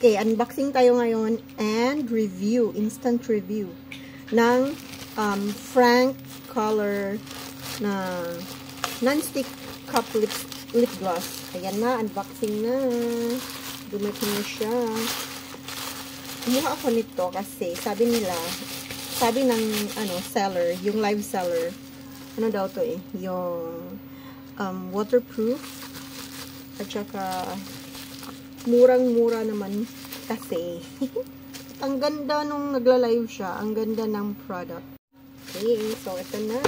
Okay, unboxing tayo ngayon and review, instant review ng Frank Color na non-stick cup lip gloss. Ayan na, unboxing na. Dumating na siya. Kumuha ako nito kasi sabi ng seller, yung live seller, ano daw to yung waterproof at saka murang-mura naman kasi. Ang ganda nung nagla-live siya. Ang ganda ng product. Okay, so ito na.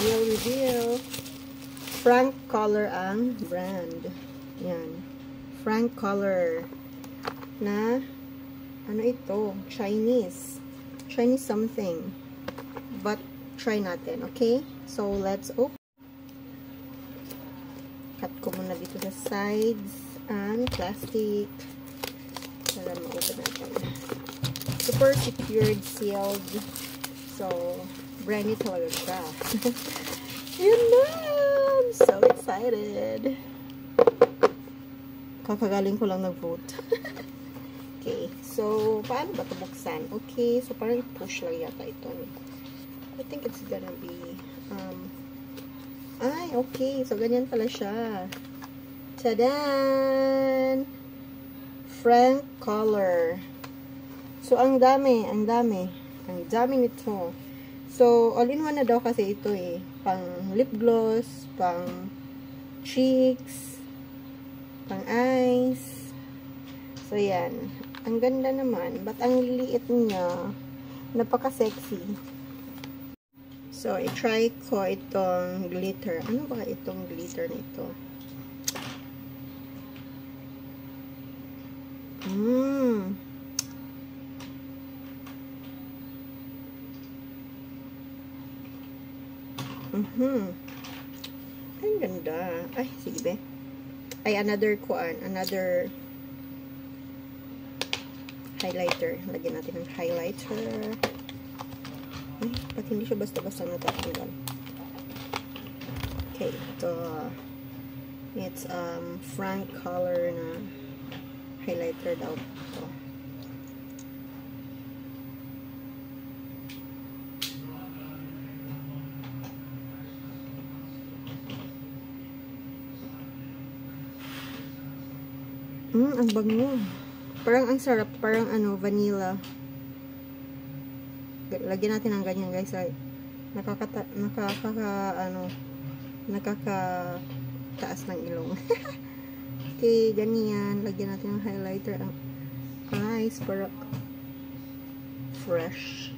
Reveal. Frank Color ang brand. Yan. Frank Color. Na, ano ito? Chinese. Chinese something. But, try natin. Okay? So, let's open. Cut ko muna dito sa sides and plastic para ma-open natin. Super secured, sealed. So, brand new talaga siya. Yun na! I'm so excited. Kakagaling ko lang nag-vote. Okay, so, paano ba ito buksan? Okay, so parang push lang yata ito. I think it's gonna be, ay, okay. So, ganyan pala siya. Tadan! Frank Color. So, ang dami nito. So, all-in-one na daw kasi ito Pang lip gloss, pang cheeks, pang eyes. So, yan. Ang ganda naman. But, ang liliit niya, napaka-sexy. So, i-try ko itong glitter. Ano ba itong glitter na ito? Ang ganda. Ay, sige be. Ay, another highlighter. Lagyan natin ng highlighter. Ay, ba't hindi siya basta-basta natatanggal? Okay, ito. It's Frank Color na highlighter daw ito. Ang bango. Parang ang sarap, parang vanilla. Lagyan natin ng ganyan, guys. Ay, nakakataas ng ilong. Okay, ganyan. Lagyan natin ng highlighter. Ang eyes para fresh.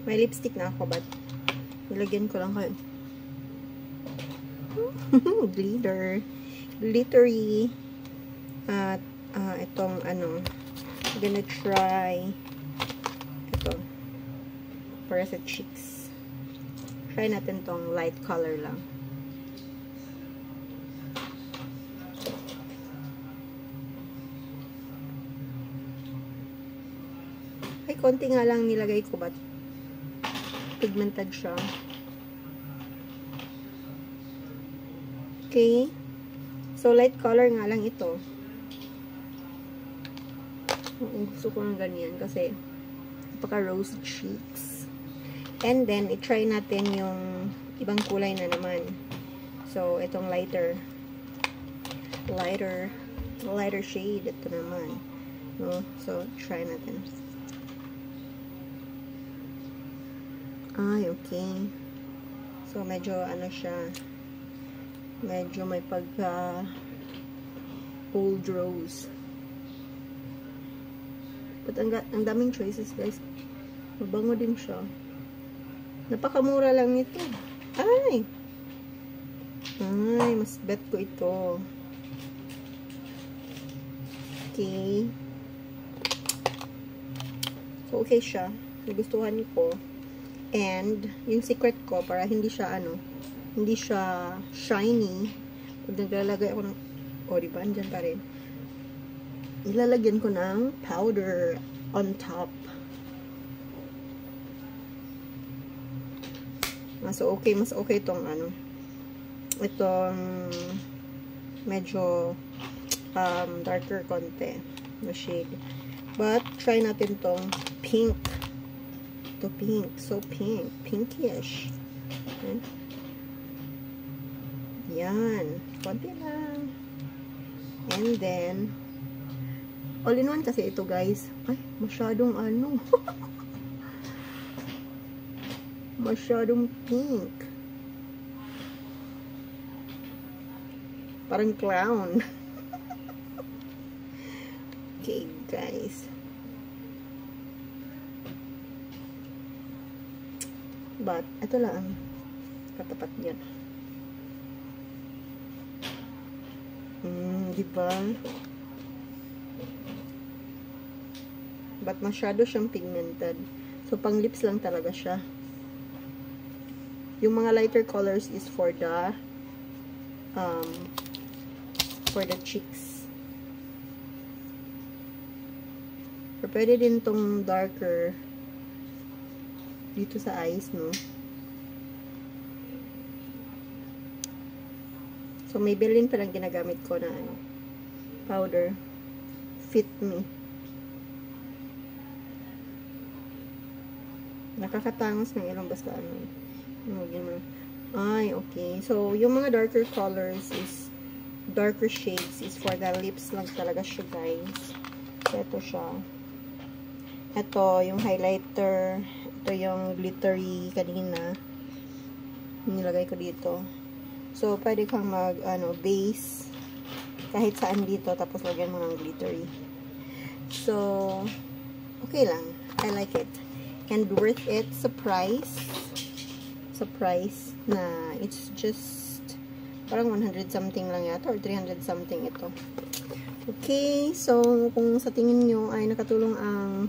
May lipstick na ako, but nilagyan ko lang kayo. Glitter. Glittery. At, itong, gonna try ito. Para sa cheeks. Try natin tong light color lang. Ay, konti nga lang nilagay ko, but pigmented siya. Okay. So, light color nga lang ito. Gusto ko ng ganyan kasi napaka-rose cheeks. And then, i-try natin yung ibang kulay na naman. So, itong lighter shade. Ito naman. No? So, try natin. Ay, okay. So, medyo siya. Medyo may pagka old rose. But ang daming choices, guys. Mabango din siya. Napakamura lang nito. Ay, mas bet ko ito. Okay. So, okay siya. Nagustuhan niyo po. And, yung secret ko, para hindi siya, hindi siya shiny. Pag naglalagay ako ng, diba, andyan pa rin. Ilalagyan ko ng powder on top. So, okay. Mas okay itong, ano, itong medyo darker konti na shade. But, try natin tong pink. Ito pink. So, pink. Pinkish. Okay. Yan. Konti lang. And then, all-in-one kasi ito, guys. Ay, masyadong ano. Masyadong pink. Parang clown. Okay, guys. But, ito lang. Katapat niyan. Diba? But, masyado siyang pigmented. So, pang lips lang talaga siya. Yung mga lighter colors is for the cheeks. Pero pwede din tong darker dito sa eyes, no? So, Maybelline pa lang ginagamit ko na ano, powder. Fit Me. Nakakatangos ng ilong basta ano. Ay, okay. So, yung mga darker colors is darker shades is for the lips lang talaga siya, guys. So, ito siya. Ito, yung highlighter. Ito yung glittery kanina. Nilagay ko dito. So, pwede kang base kahit saan dito, tapos lagyan mo ng glittery. So, okay lang. I like it. And worth it. Surprise na it's just parang 100 something lang yata or 300 something ito. Okay, so kung sa tingin nyo ay nakatulong ang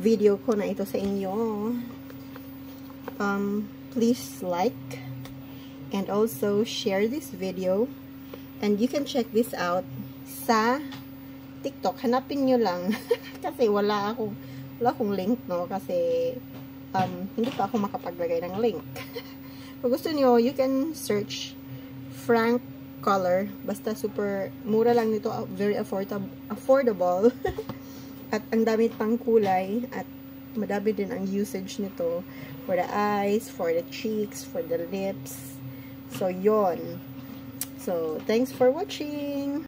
video ko na ito sa inyo, please like and also share this video, and you can check this out sa TikTok. Hanapin nyo lang kasi wala akong link, no, kasi hindi pa ako makapaglagay ng link. Kung gusto niyo, you can search Frank Color. Basta super mura lang nito, very affordable. At ang dami pang kulay at madami din ang usage nito for the eyes, for the cheeks, for the lips. So, yon. So, thanks for watching.